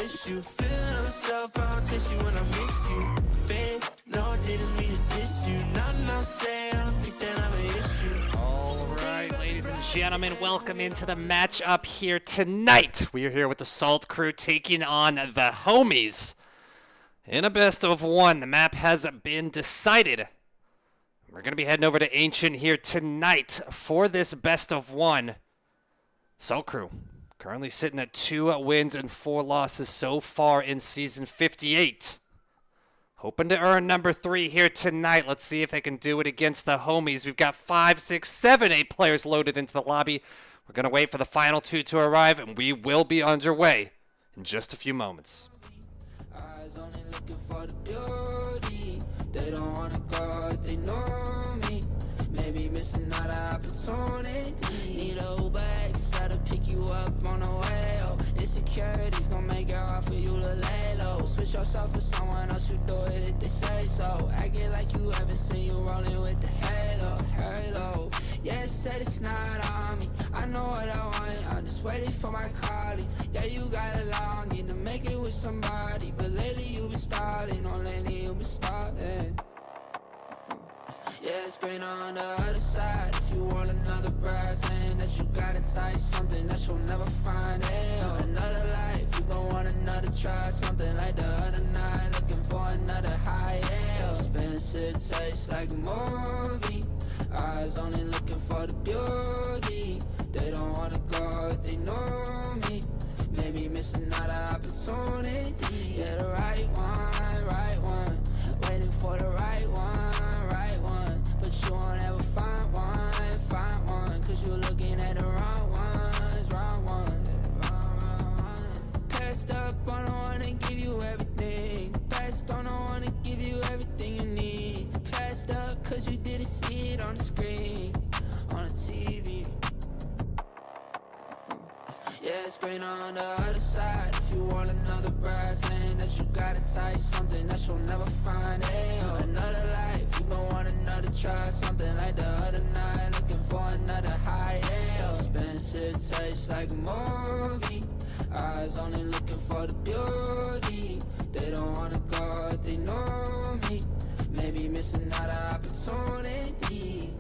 miss you. Feeling myself, I'll taste you when I miss you. Fan, no, I didn't mean to diss you. No, say, I don't think that I'm an issue. All right, ladies and gentlemen, welcome into the matchup here tonight. We are here with the Saltcrew taking on the homies in a best of one. The map has been decided. We're going to be heading over to Ancient here tonight for this best of one. Saltcrew currently sitting at 2 wins and 4 losses so far in Season 58. Hoping to earn number 3 here tonight. Let's see if they can do it against the homies. We've got 5, 6, 7, 8 players loaded into the lobby. We're going to wait for the final 2 to arrive, and we will be underway in just a few moments. Eyes only looking for the beauty. They don't want to go, they know me. Maybe missing out an opportunity. Need a Uber X, to pick you up on the way. Oh, insecurity's gonna make it hard for you to lay low. Switch yourself for someone else, you do it if they say so. Acting like you haven't seen you rolling with the halo. Yeah, said it's not on me. I know what I want, I'm just waiting for my calling. Yeah, you got a longing to make it with somebody, but lately you been stalling, oh lately you been stalling. Yeah, it's green on the other side. If you want another bride, saying that you got it tight, something that you'll never find. Another life, you gon' want another try, something like the other night, looking for another high. Expensive taste like a movie. Eyes only looking for the beauty. They don't wanna go, they know me. Maybe missing out an opportunity. Yeah, the right one. Waiting for the right one. But you won't ever find one. Cause you're looking at the wrong ones. Passed up on the one that give you everything. Passed on the one that give you everything you need. Passed up cause you didn't see it on the screen, on the TV. Yeah, it's green on the other side. If you want another bride, saying that you got it tight, something that you'll never find. Another life, you gon' want another try, something like the other night, looking for another high. Expensive taste like a movie. Eyes only looking for the beauty. They don't wanna go, they know me. Maybe missing out an opportunity.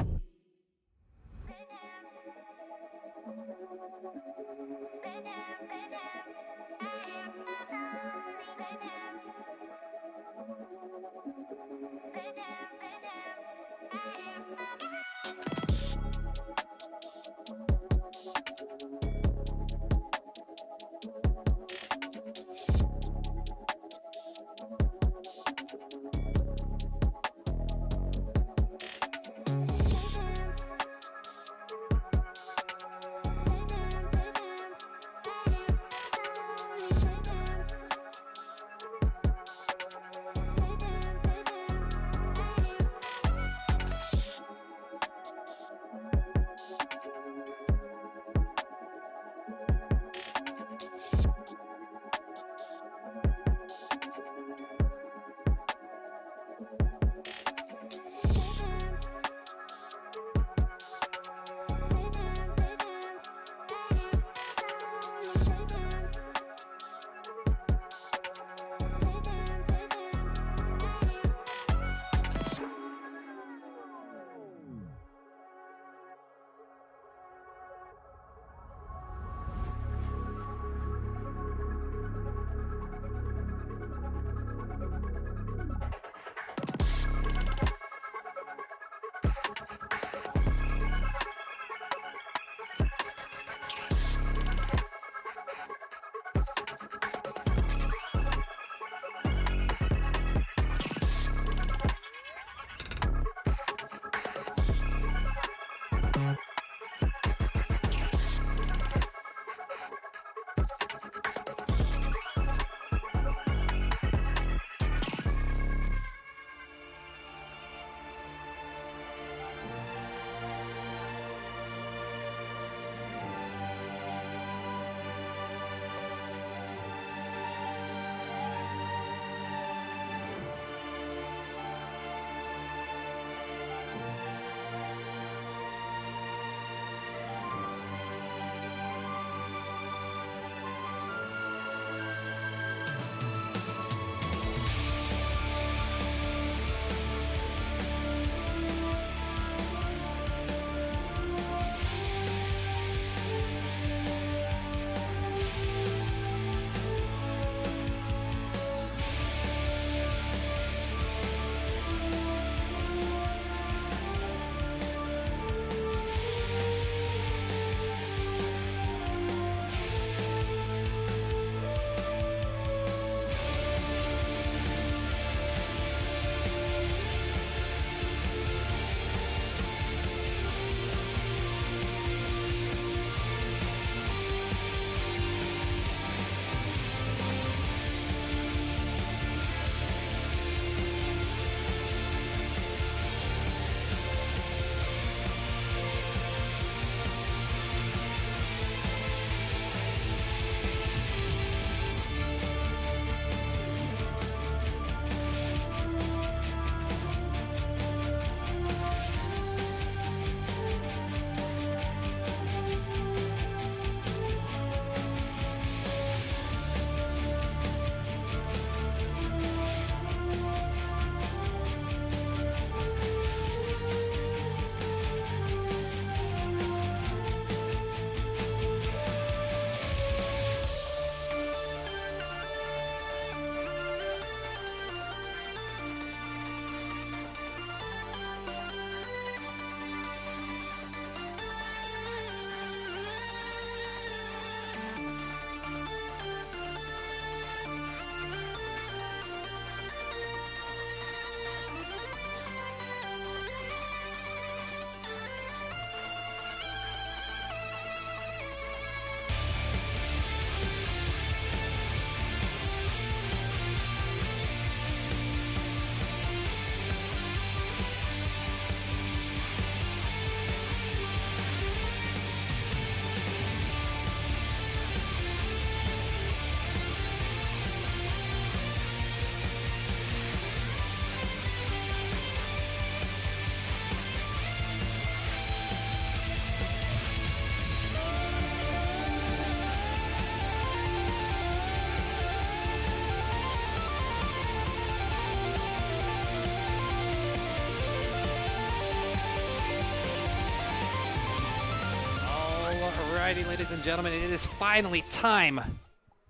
Alrighty, ladies and gentlemen, it is finally time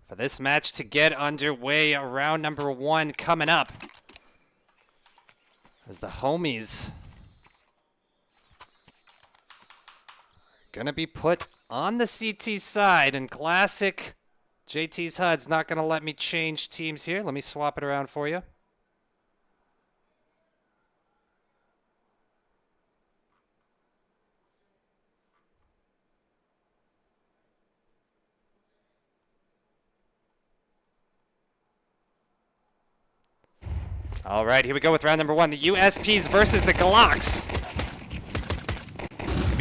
for this match to get underway. Round number 1 coming up. As the homies are gonna be put on the CT side, and classic JT's HUD's not gonna let me change teams here. Let me swap it around for you. All right, here we go with round number 1. The USPs versus the Glocks.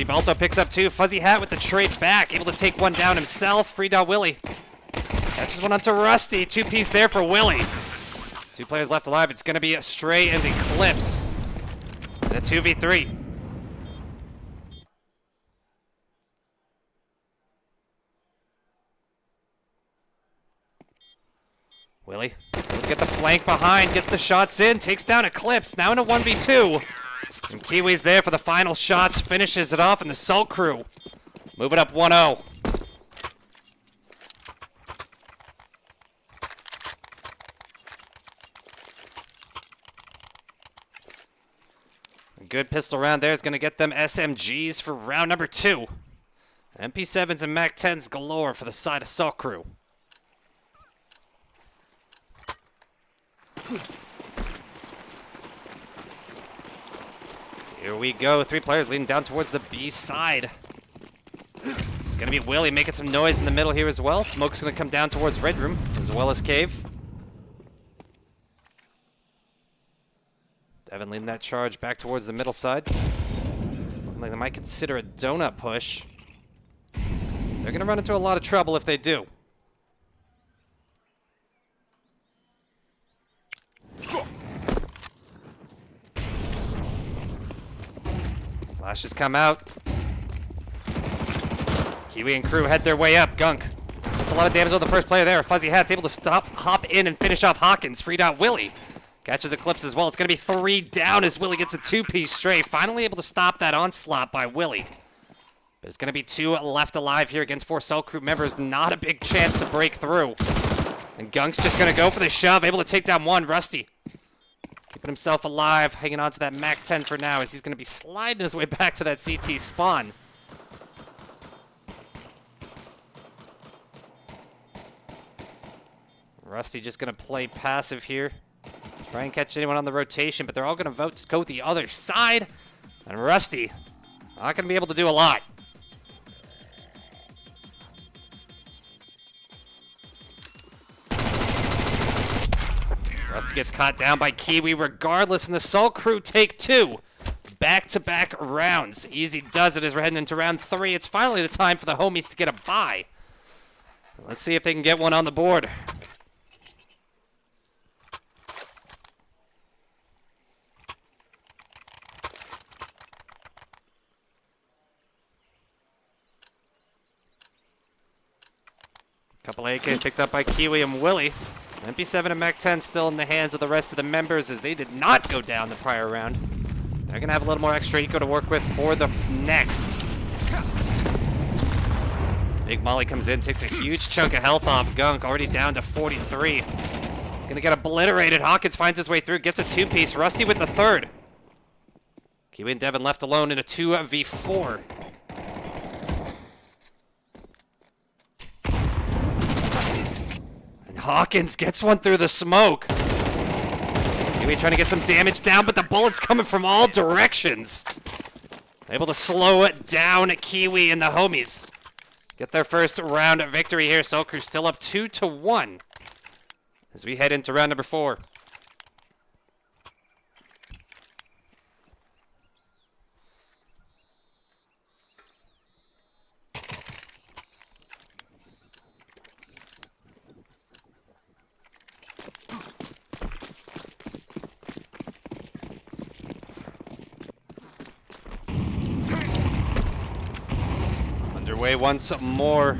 Balto picks up 2. FuzzyHat with the trade back, able to take one down himself. FreeDotWilly catches one onto Rusty. 2-piece there for Willy. 2 players left alive. It's going to be a Stray and Eclipse. And a 2v3. Willy, get the flank behind, gets the shots in, takes down Eclipse, now in a 1v2. And Kiwi's there for the final shots, finishes it off, and the Saltcrew moving up 1-0. A good pistol round there is going to get them SMGs for round number 2. MP7s and MAC-10s galore for the side of Saltcrew. Here we go. 3 players leading down towards the B side. It's going to be Willy making some noise in the middle here as well. Smoke's going to come down towards Red Room as well as Cave. Devin leading that charge back towards the middle side. Looking like they might consider a donut push. They're going to run into a lot of trouble if they do. Flashes come out. Kiwi and crew head their way up. Gunk gets a lot of damage on the first player there. FuzzyHat's able to hop in and finish off Hawkins. FreeDotWilly catches Eclipse as well. It's going to be 3 down as Willy gets a 2-piece Stray. Finally able to stop that onslaught by Willy. But it's going to be 2 left alive here against 4 Saltcrew members. Not a big chance to break through. And Gunk's just going to go for the shove. Able to take down 1. Rusty keeping himself alive, hanging on to that MAC-10 for now as he's going to be sliding his way back to that CT spawn. Rusty just going to play passive here. Try and catch anyone on the rotation, but they're all going to go the other side. And Rusty not going to be able to do a lot. Rusty gets caught down by Kiwi regardless, and the Saltcrew take 2. Back-to-back rounds. Easy does it as we're heading into round 3. It's finally the time for the homies to get a bye. Let's see if they can get one on the board. Couple AKs picked up by Kiwi and Willy. MP7 and MAC-10 still in the hands of the rest of the members as they did not go down the prior round. They're going to have a little more extra eco to work with for the next. Big Molly comes in, takes a huge chunk of health off Gunk, already down to 43. He's going to get obliterated. Hawkins finds his way through, gets a 2-piece. Rusty with the 3rd. Kiwi and Devin left alone in a 2v4. Hawkins gets one through the smoke. Kiwi trying to get some damage down, but the bullets coming from all directions. Able to slow it down. Kiwi and the homies get their first round victory here. Saltcrew still up 2-1 as we head into round number 4. Underway once more.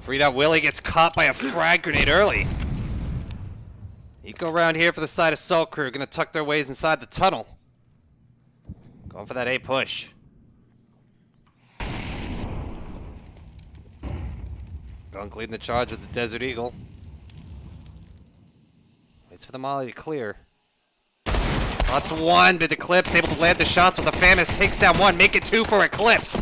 FreeDotWilly gets caught by a frag grenade early. Eco round here for the side of Saltcrew. Gonna tuck their ways inside the tunnel. Going for that A push. Gunk leading the charge with the Desert Eagle. Waits for the molly to clear. That's one, but Eclipse able to land the shots with the Famous. Takes down one, make it two for Eclipse.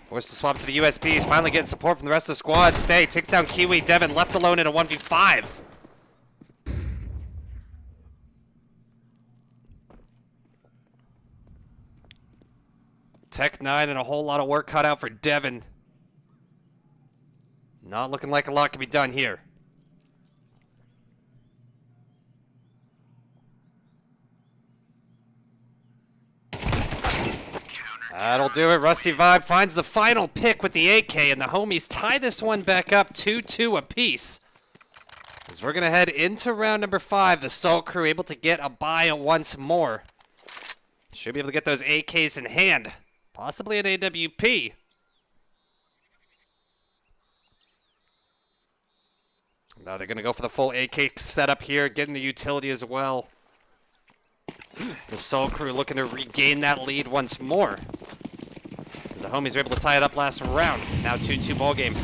Forced to swap to the USBs, finally getting support from the rest of the squad. Stay, takes down Kiwi. Devin left alone in a 1v5. Tech 9 and a whole lot of work cut out for Devin. Not looking like a lot can be done here. That'll do it. Rusty Vibe finds the final pick with the AK, and the homies tie this one back up 2-2 apiece. As we're going to head into round number 5, the Saltcrew able to get a bye once more. Should be able to get those AKs in hand. Possibly an AWP. Now they're going to go for the full AK setup here, getting the utility as well. The Saltcrew looking to regain that lead once more. As the homies are able to tie it up last round. Now 2-2 ball game.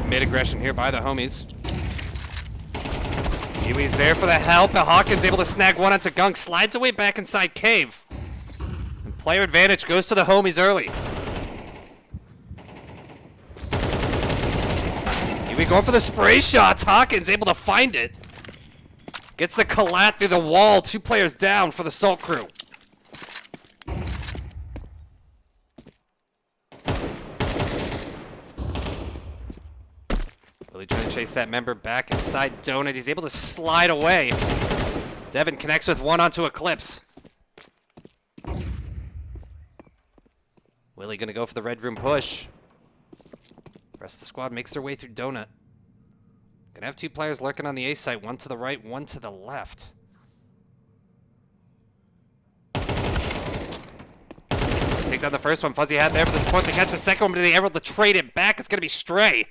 Mid-aggression here by the homies. Kiwi's there for the help. Hawkins able to snag one onto Gunk. Slides away back inside Cave. And player advantage goes to the homies early. Kiwi going for the spray shots. Hawkins able to find it. Gets the collat through the wall. 2 players down for the Saltcrew. Really trying to chase that member back inside Donut. He's able to slide away. Devin connects with one onto Eclipse. Willie gonna go for the red room push. Rest of the squad makes their way through Donut. Gonna have 2 players lurking on the A site, one to the right, one to the left. Take down the first one. FuzzyHat there for the support to catch the second one, but they're able to trade it back. It's gonna be Stray.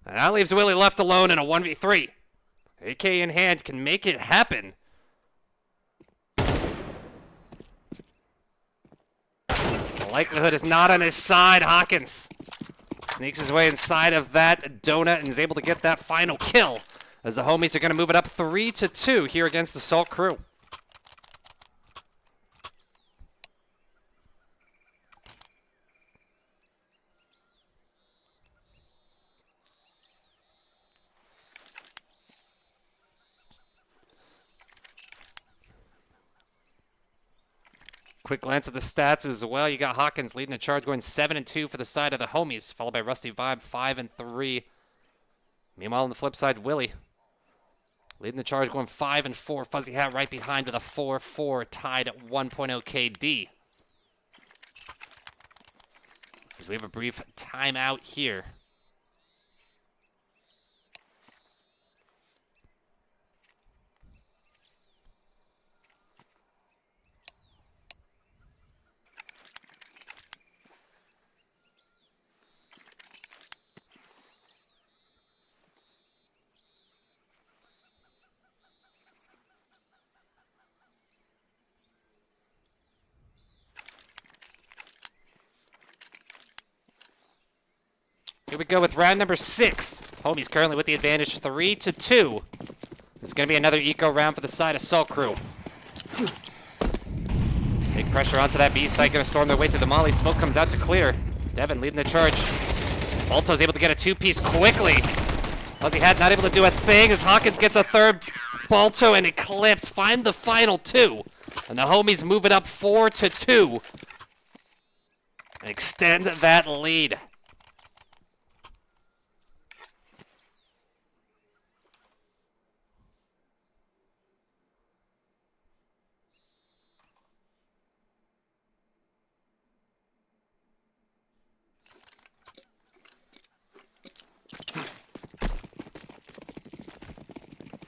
And that leaves Willie left alone in a 1v3. AK in hand can make it happen. The likelihood is not on his side. Hawkins sneaks his way inside of that Donut and is able to get that final kill. As the homies are going to move it up 3-2 here against the Saltcrew. Quick glance at the stats as well. You got Hawkins leading the charge, going 7-2 for the side of the homies, followed by Rusty Vibe, 5-3. Meanwhile, on the flip side, Willie leading the charge, going 5-4. FuzzyHat right behind with a 4-4, tied at 1.0 KD. As we have a brief timeout here. Here we go with round number 6. Homies currently with the advantage, 3-2. It's going to be another eco round for the side of Saltcrew. Big pressure onto that B site, going to storm their way through the molly. Smoke comes out to clear. Devin leading the charge. Balto's able to get a 2-piece quickly. FuzzyHat not able to do a thing as Hawkins gets a third. Balto and Eclipse find the final 2. And the homies move it up 4-2. And extend that lead.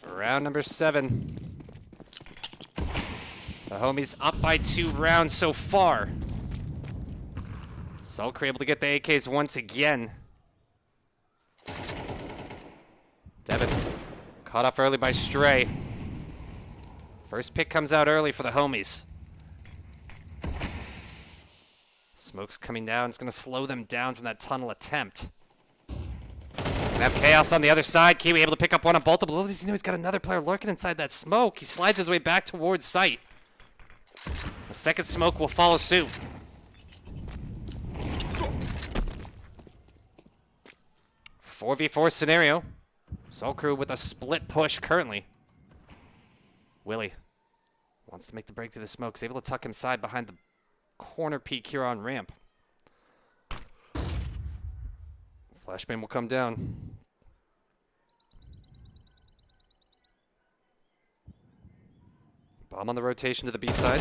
Round number 7. The homies up by 2 rounds so far. Saltcrew able to get the AKs once again. Devin caught off early by Stray. First pick comes out early for the homies. Smoke's coming down. It's going to slow them down from that tunnel attempt. Gonna have Chaos on the other side. Kiwi able to pick up one on both of them. Little does he know he's got another player lurking inside that smoke. He slides his way back towards site. The second smoke will follow suit. Four v 4 scenario. Saltcrew with a split push currently. Willy wants to make the break through the smoke. He's able to tuck inside behind the corner peak here on ramp. Flashbang will come down. Bomb on the rotation to the B side.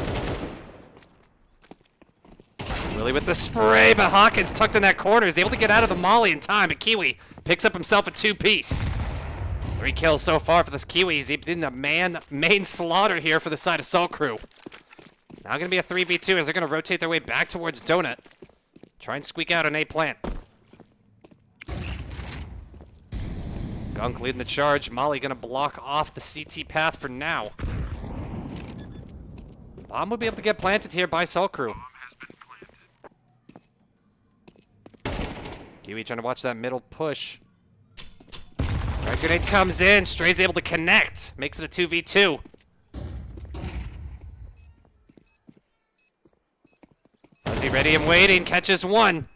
Willy with the spray, but Hawkins tucked in that corner is able to get out of the molly in time, but Kiwi picks up himself a two-piece. 3 kills so far for this Kiwi. He's in the main slaughter here for the side of Saltcrew. Now going to be a 3v2 as they're going to rotate their way back towards Donut. Try and squeak out an A plant. Gunk leading the charge. Molly going to block off the CT path for now. Bomb will be able to get planted here by Saltcrew. Kiwi trying to watch that middle push. Right grenade comes in. Stray's able to connect. Makes it a 2v2. Fuzzy ready and waiting. Catches one.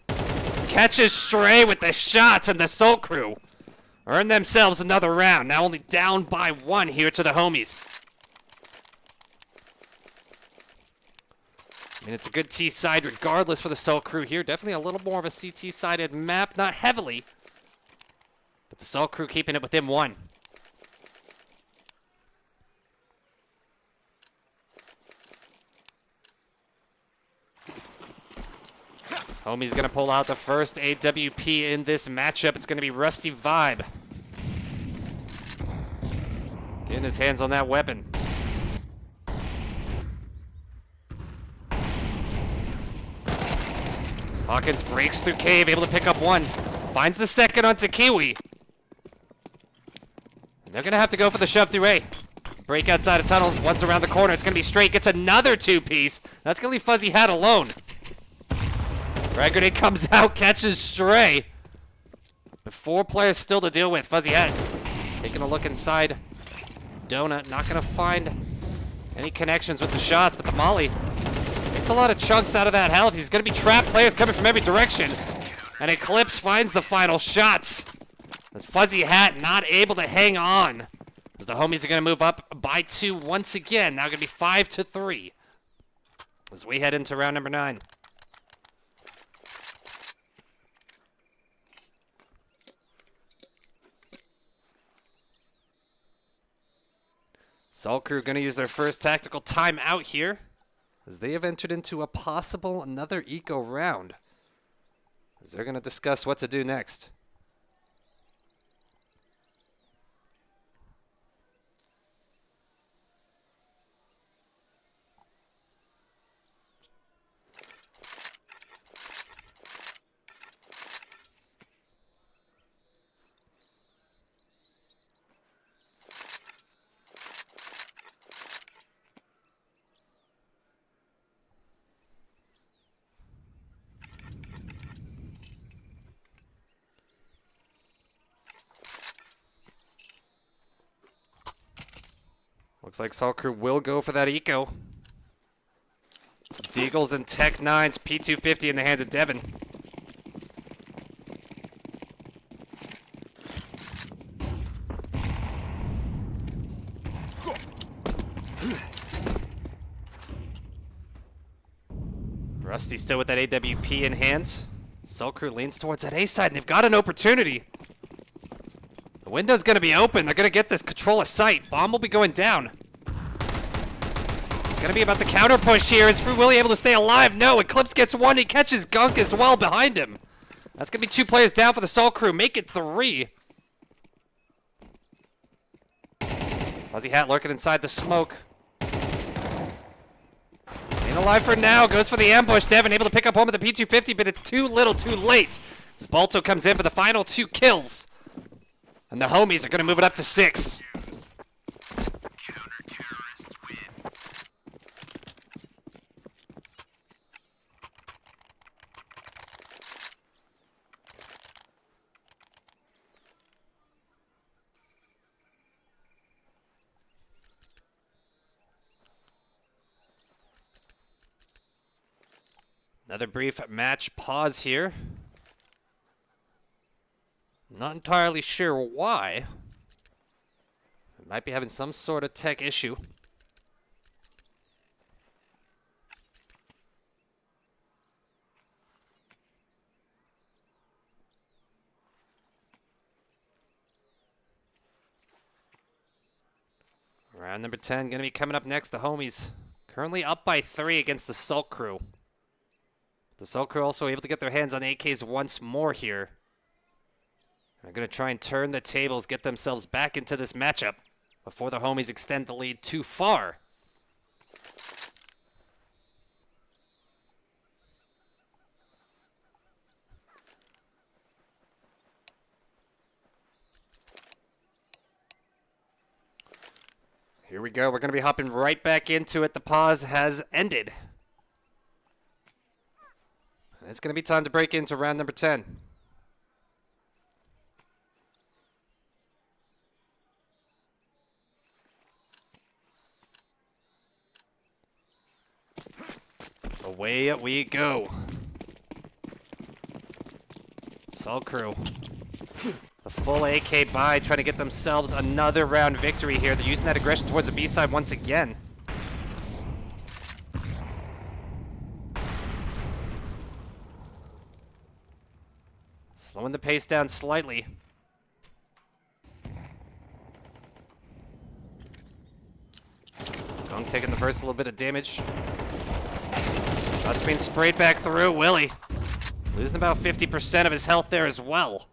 Catches Stray with the shots, and the Saltcrew earn themselves another round. Now only down by 1 here to the homies. I mean, it's a good T side regardless for the Saltcrew here. Definitely a little more of a CT sided map, not heavily. But the Saltcrew keeping it within 1. Homie's gonna pull out the first AWP in this matchup. It's gonna be Rusty Vibe. Getting his hands on that weapon. Hawkins breaks through cave, able to pick up one. Finds the second onto Kiwi. And they're gonna have to go for the shove through A. Break outside of tunnels, once around the corner. It's gonna be straight, gets another 2-piece. That's gonna leave FuzzyHat alone. Frag grenade comes out, catches Stray. But 4 players still to deal with. FuzzyHat taking a look inside. Donut not gonna find any connections with the shots, but the molly takes a lot of chunks out of that health. He's gonna be trapped players coming from every direction. And Eclipse finds the final shots. As FuzzyHat not able to hang on. As the homies are gonna move up by 2 once again. Now gonna be 5-3. As we head into round number 9. Saltcrew going to use their first tactical timeout here, as they have entered into a possible another eco round, as they're going to discuss what to do next. Looks like Saltcrew will go for that eco. Deagles and Tech 9's P250 in the hands of Devin. Rusty still with that AWP in hand. Saltcrew leans towards that A side, and they've got an opportunity. The window's going to be open. They're going to get this control of sight. Bomb will be going down. It's going to be about the counter push here. Is FreeDotWilly able to stay alive? No. Eclipse gets one. He catches Gunk as well behind him. That's going to be 2 players down for the Saltcrew. Make it 3. FuzzyHat lurking inside the smoke. Ain't alive for now. Goes for the ambush. Devin able to pick up home with the P250, but it's too little, too late. As Balto comes in for the final 2 kills. And the homies are going to move it up to 6. Another brief match pause here. Not entirely sure why. It might be having some sort of tech issue. Round number 10 going to be coming up next. The homies currently up by 3 against the Saltcrew. The Saltcrew also able to get their hands on AKs once more here. They're going to try and turn the tables, get themselves back into this matchup before the homies extend the lead too far. Here we go. We're going to be hopping right back into it. The pause has ended. It's going to be time to break into round number 10. Away we go. Saltcrew. The full AK buy, trying to get themselves another round victory here. They're using that aggression towards the B side once again. Slowing the pace down slightly. Gunk taking the first little bit of damage. That's being sprayed back through. Willy losing about 50% of his health there as well.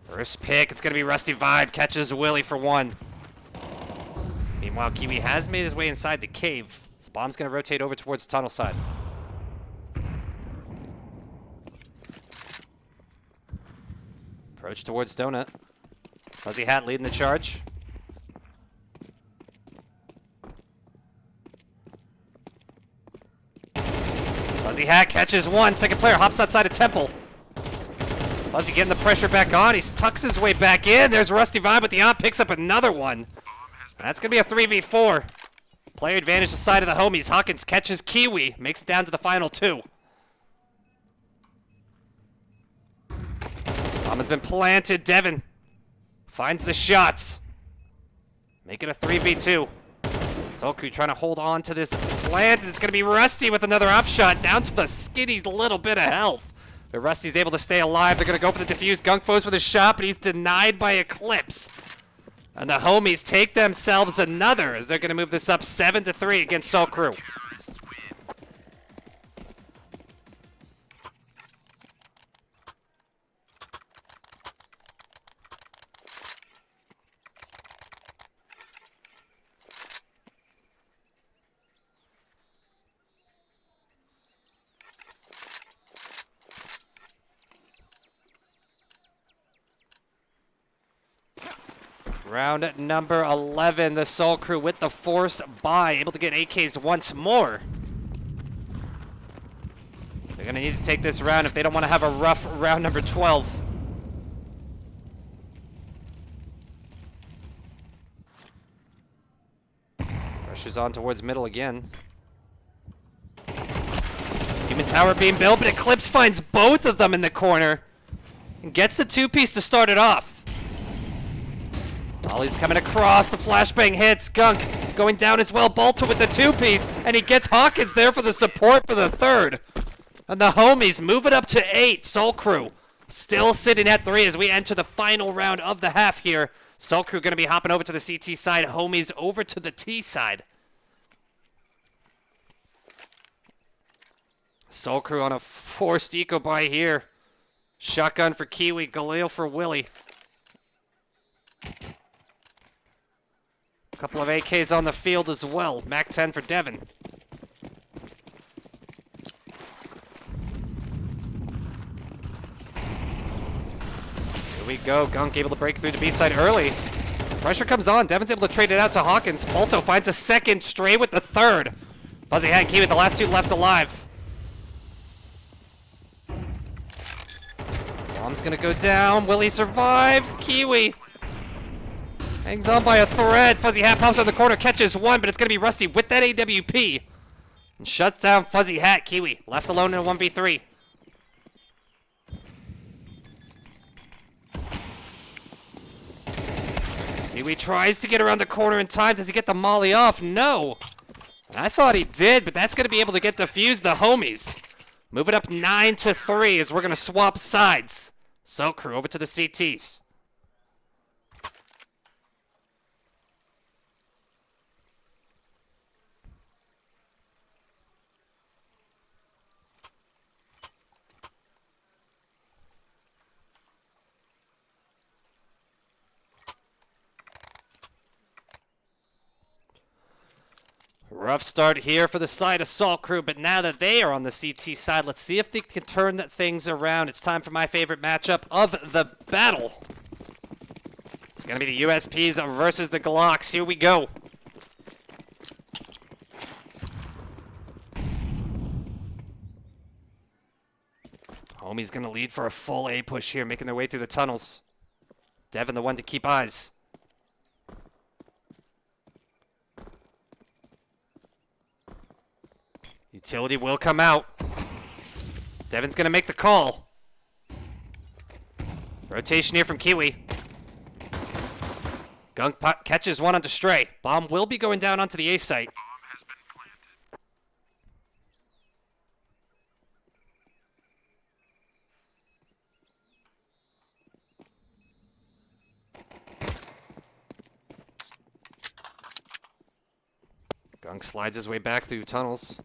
First pick, it's going to be Rusty Vibe. Catches Willy for 1. Meanwhile, Kiwi has made his way inside the cave. So the bomb's going to rotate over towards the tunnel side. Approach towards Donut. FuzzyHat leading the charge. FuzzyHat catches 1. Second player hops outside of Temple. Fuzzy getting the pressure back on. He tucks his way back in. There's Rusty Vibe with the op. Picks up another one. That's going to be a 3v4. Player advantage to the side of the homies. Hawkins catches Kiwi. Makes it down to the final 2. Bomb has been planted. Devin finds the shots. Make it a 3v2. Saltcrew trying to hold on to this plant. It's going to be Rusty with another op shot down to the skinny little bit of health. But Rusty's able to stay alive. They're going to go for the defuse. Gunk foes with a shot, but he's denied by Eclipse. And the homies take themselves another as they're going to move this up 7-3 against Saltcrew. Round number 11, the Saltcrew with the force buy, able to get AKs once more. They're going to need to take this round if they don't want to have a rough round number 12. Pressure's on towards middle again. Human tower being built, but Eclipse finds both of them in the corner and gets the 2-piece to start it off. Ollie's coming across, the flashbang hits, Gunk going down as well, Balto with the 2-piece, and he gets Hawkins there for the support for the 3rd. And the homies move it up to 8, Saltcrew still sitting at 3 as we enter the final round of the half here. Saltcrew going to be hopping over to the CT side, homies over to the T side. Saltcrew on a forced eco buy here. Shotgun for Kiwi, Galil for Willy. Couple of AKs on the field as well. Mac 10 for Devin. Here we go. Gunk able to break through the B side early. Pressure comes on. Devin's able to trade it out to Hawkins. Balto finds a second, Stray with the 3rd. FuzzyHat and Kiwi, the last 2 left alive. Bomb's gonna go down. Will he survive? Kiwi hangs on by a thread. FuzzyHat pops on the corner, catches 1, but it's going to be Rusty with that AWP. And shuts down FuzzyHat. Kiwi left alone in a 1v3. Kiwi tries to get around the corner in time. Does he get the molly off? No. I thought he did, but that's going to be able to get defused the homies. Move it up 9-3 as we're going to swap sides. Saltcrew over to the CTs. Rough start here for the side of Saltcrew, but now that they are on the CT side, let's see if they can turn things around. It's time for my favorite matchup of the battle. It's going to be the USPs versus the Glocks. Here we go. Homie's going to lead for a full A push here, making their way through the tunnels. Devin the one to keep eyes. Utility will come out. Devin's going to make the call. Rotation here from Kiwi. Gunk catches one onto Stray. Bomb will be going down onto the A site. Gunk slides his way back through tunnels.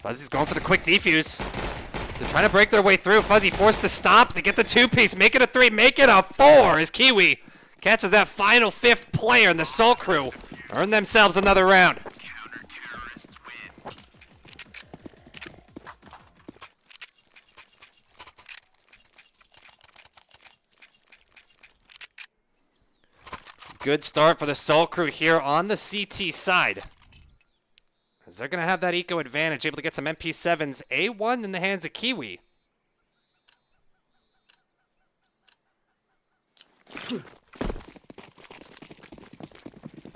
Fuzzy's going for the quick defuse. They're trying to break their way through. Fuzzy forced to stop. They get the two-piece. Make it a 3. Make it a 4 as Kiwi catches that final 5th player, and the Saltcrew earn themselves another round. Good start for the Saltcrew here on the CT side. As they're going to have that eco advantage, able to get some MP7s. A1 in the hands of Kiwi.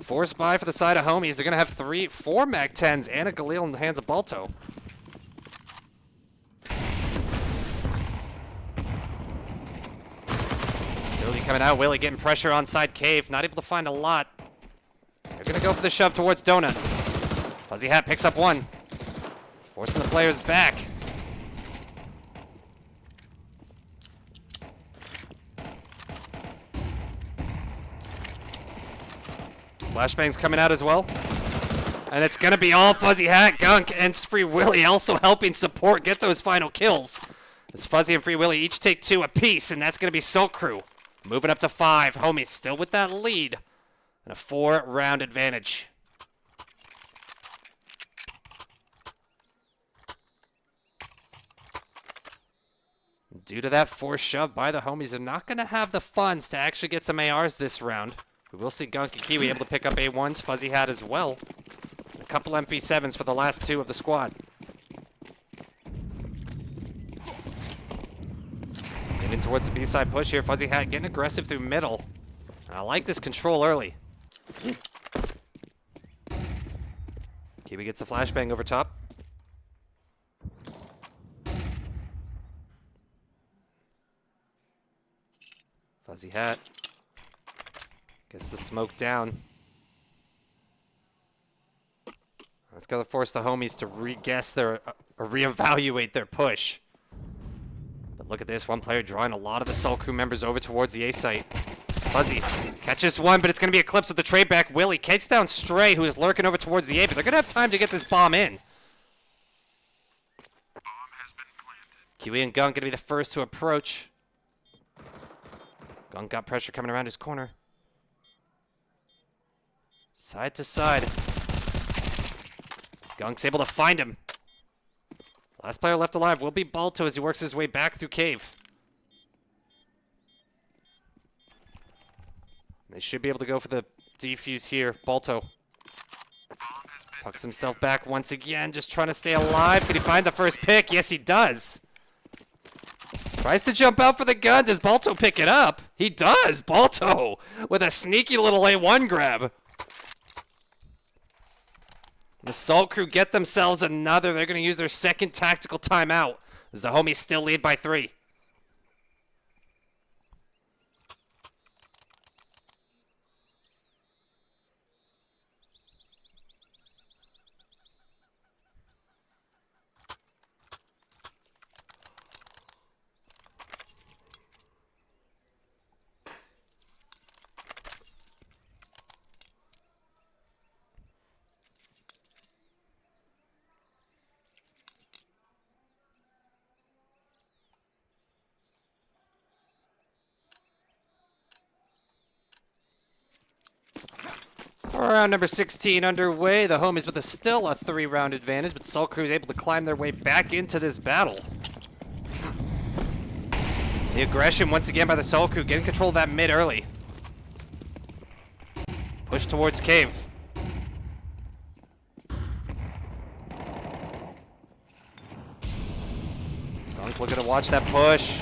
Force buy for the side of homies. They're going to have 4 Mag-10s and a Galil in the hands of Balto. Willie coming out. Willie getting pressure on side cave. Not able to find a lot. They're going to go for the shove towards Donut. FuzzyHat picks up one. Forcing the players back. Flashbang's coming out as well. And it's going to be all FuzzyHat, Gunk, and FreeDotWilly also helping support get those final kills. As Fuzzy and FreeDotWilly each take 2 apiece, and that's going to be Saltcrew. Moving up to 5. Homie still with that lead. And a 4-round advantage. Due to that forced shove by the homies, they're not going to have the funds to actually get some ARs this round. We will see Gunk and Kiwi able to pick up A1s. FuzzyHat as well. A couple MP7s for the last 2 of the squad. Getting towards the B-side push here. FuzzyHat getting aggressive through middle. I like this control early. Kiwi gets a flashbang over top. FuzzyHat gets the smoke down. That's going to force the homies to re-guess their, or reevaluate their push. But look at this, one player drawing a lot of the Saltcrew members over towards the A site. Fuzzy catches one, but it's going to be eclipsed with the trade back. Willie kicks down Stray, who is lurking over towards the A, but they're going to have time to get this bomb in. Kiwi and Gunk going to be the first to approach. Gunk got pressure coming around his corner. Side to side. Gunk's able to find him. Last player left alive will be Balto as he works his way back through cave. They should be able to go for the defuse here. Balto tucks himself back once again, just trying to stay alive. Can he find the first pick? Yes, he does. Tries to jump out for the gun. Does Balto pick it up? He does. Balto with a sneaky little A1 grab. The Saltcrew get themselves another. They're going to use their second tactical timeout as the homies still lead by 3. Round number 16 underway. The homies with still a 3-round advantage, but Saltcrew is able to climb their way back into this battle. The aggression once again by the Saltcrew, getting control of that mid early. Push towards cave. Gunk looking to watch that push.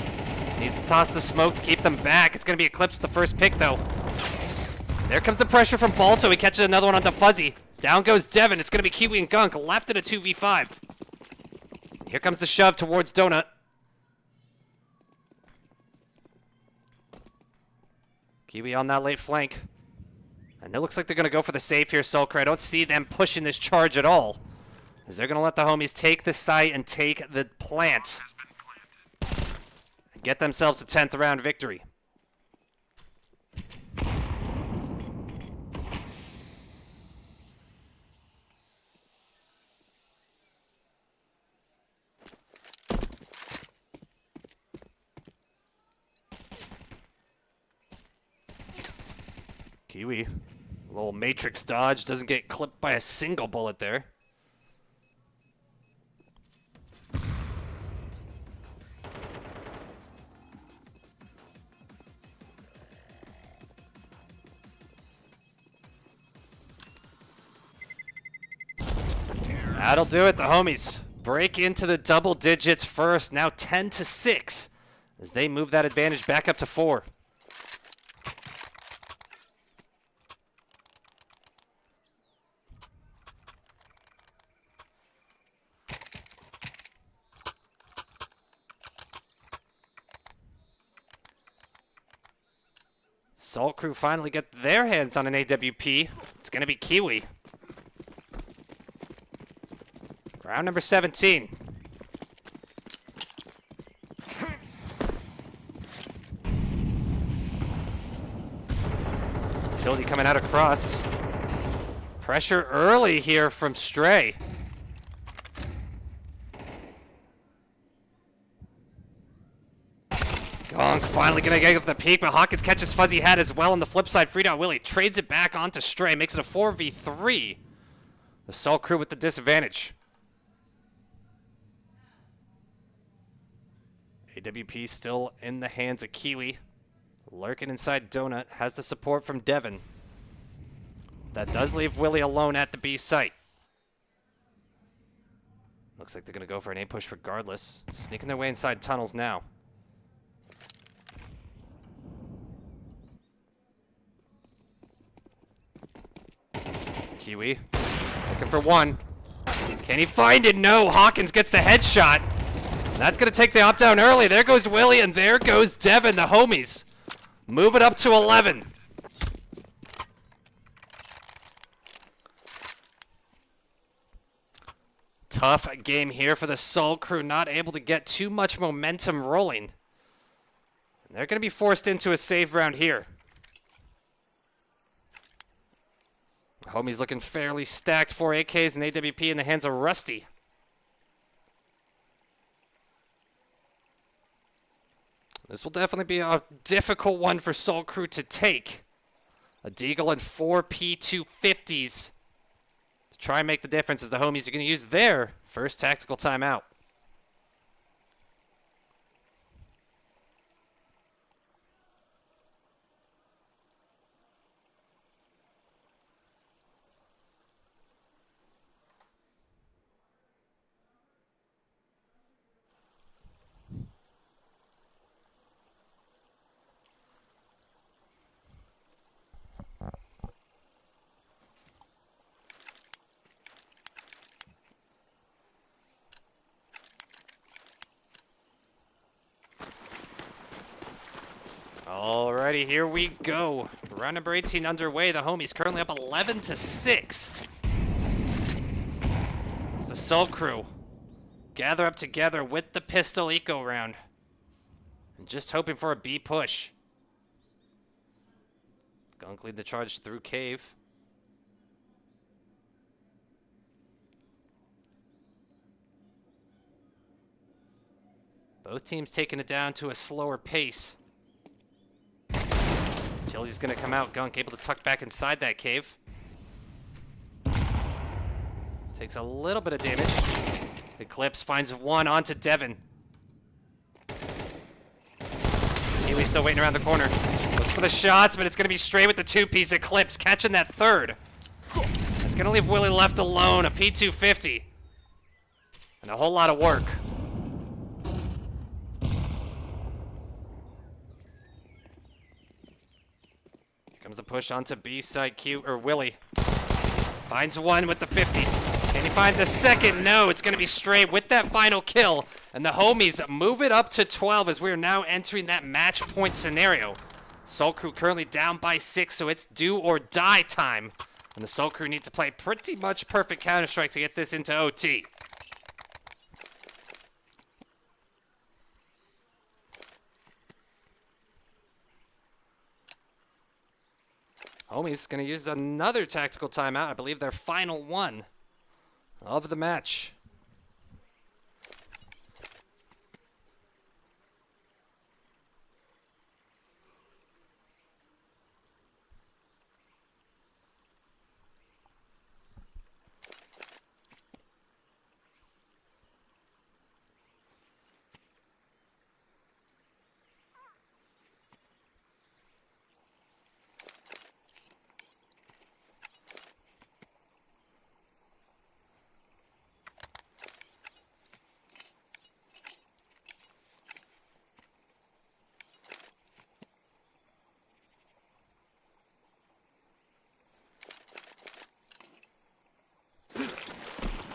Needs to toss the smoke to keep them back. It's going to be Eclipse with the first pick, though. There comes the pressure from Balto. He catches another one onto Fuzzy. Down goes Devin. It's going to be Kiwi and Gunk left in a 2v5. Here comes the shove towards Donut. Kiwi on that late flank. And it looks like they're going to go for the save here, Saltcrew. I don't see them pushing this charge at all, as they're going to let the homies take the site and take the plant. And get themselves a 10th round victory. Kiwi, a little matrix dodge, doesn't get clipped by a single bullet there. That'll do it. The homies break into the double digits first, now 10-6, as they move that advantage back up to 4. Saltcrew finally get their hands on an AWP. It's going to be Kiwi. Round number 17. Tildy coming out across. Pressure early here from Stray. Gunk finally gonna get the peak, but Hawkins catches FuzzyHat as well. On the flip side, FreeDotWilly trades it back onto Stray, makes it a 4v3. The Saltcrew with the disadvantage. AWP still in the hands of Kiwi. Lurking inside Donut, has the support from Devin. That does leave Willy alone at the B site. Looks like they're gonna go for an A push regardless. Sneaking their way inside tunnels now. Kiwi, looking for one. Can he find it? No, Hawkins gets the headshot. That's going to take the op down early. There goes Willy, and there goes Devin, the homies. Move it up to 11. Tough game here for the Saltcrew, not able to get too much momentum rolling. And they're going to be forced into a save round here. Homies looking fairly stacked. 4 AKs and AWP in the hands of Rusty. This will definitely be a difficult one for Saltcrew to take. A Deagle and 4 P250s to try and make the difference, as the homies are going to use their first tactical timeout. Alrighty, here we go. Round number 18 underway. The homies currently up 11-6. It's the Saltcrew. Gather up together with the pistol eco round. And just hoping for a B push. Gunk lead the charge through cave. Both teams taking it down to a slower pace. Tilly's gonna come out. Gunk able to tuck back inside that cave. Takes a little bit of damage. Eclipse finds one onto Devin. Healy's still waiting around the corner. Looks for the shots, but it's gonna be straight with the two-piece. Eclipse catching that third. It's gonna leave Willie left alone. A P250. And a whole lot of work. Comes the push onto B side. Q or Willie finds one with the 50. Can he find the second? No, it's gonna be straight with that final kill. And the homies move it up to 12 as we are now entering that match point scenario. Saltcrew currently down by 6, so it's do or die time. And the Saltcrew need to play pretty much perfect Counter-Strike to get this into OT. Homies gonna use another tactical timeout. I believe their final one of the match.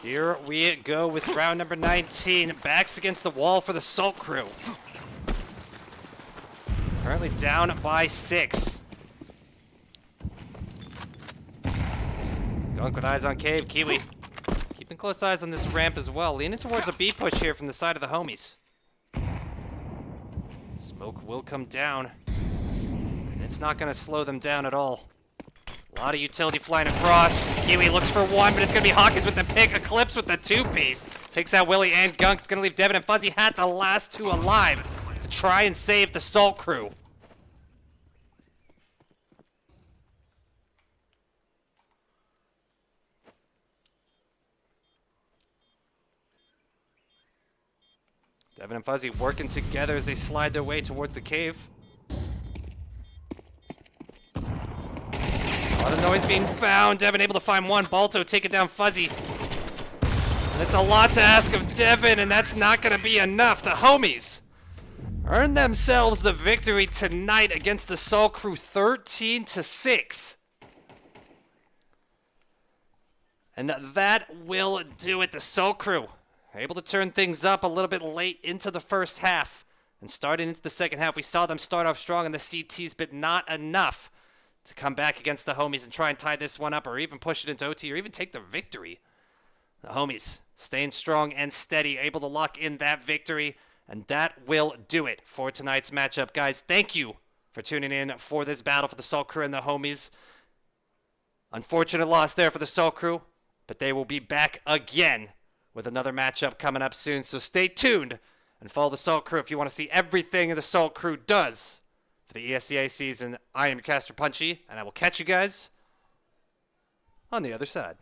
Here we go with round number 19. Backs against the wall for the Saltcrew. Currently down by 6. Gunk with eyes on cave. Kiwi keeping close eyes on this ramp as well. Leaning towards a B push here from the side of the homies. Smoke will come down. And it's not going to slow them down at all. A lot of utility flying across. Kiwi looks for one, but it's going to be Hawkins with the pick. Eclipse with the two-piece. Takes out Willie and Gunk. It's going to leave Devin and FuzzyHat the last two alive to try and save the Saltcrew. Devin and Fuzzy working together as they slide their way towards the cave. A lot of noise being found. Devin able to find one. Balto taking down Fuzzy. That's a lot to ask of Devin, and that's not going to be enough. The homies earn themselves the victory tonight against the Saltcrew 13-6. And that will do it. The Saltcrew able to turn things up a little bit late into the first half. And starting into the second half, we saw them start off strong in the CTs, but not enough to come back against the homies and try and tie this one up or even push it into OT or even take the victory. The homies staying strong and steady, able to lock in that victory, and that will do it for tonight's matchup. Guys, thank you for tuning in for this battle for the Saltcrew and the homies. Unfortunate loss there for the Saltcrew, but they will be back again with another matchup coming up soon, so stay tuned and follow the Saltcrew if you want to see everything the Saltcrew does for the ESEA season. I am your caster Punchy, and I will catch you guys on the other side.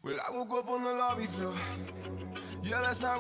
Well, I woke up on the lobby floor. Yeah, that's not